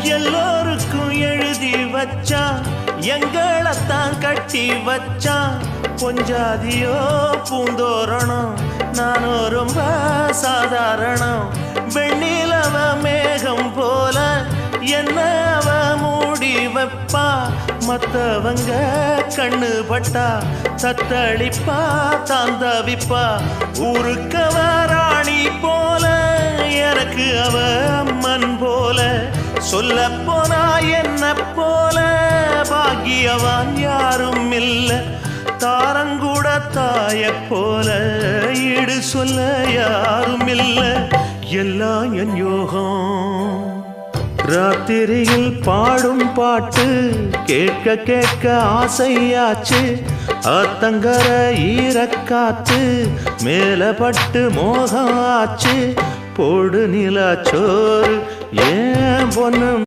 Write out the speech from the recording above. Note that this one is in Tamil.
எல்லோருக்கும் எழுதி வச்சான், எங்களைத்தான் கட்டி வச்சான். பொஞ்சாதியோ பூந்தோரணம், நானோ ரொம்ப சாதாரணம். வெண்ணிலவ மேகம் போல என்ன அவ மூடி வைப்பா. மத்தவங்க கண்ணு பட்டா தத்தளிப்பா தான் தவிப்பா. ஊருக்கவ ராணி போல, எனக்கு அவ அம்மன் போல. சொல்ல போனா என்ன போல பாக்கியவான் யாரும் இல்ல. தாரங்கூட தாய போல ஈடு சொல்ல யாரும் இல்ல. எல்லாம் என் யோகம். ராத்திரியில் பாடும் பாட்டு கேட்க கேட்க ஆசையாச்சு. ஆத்தங்கர ஈரக்காத்து மேல பட்டு மோகம் ஆச்சு. போடு நிலா சோறு ஏன் பொண்ணு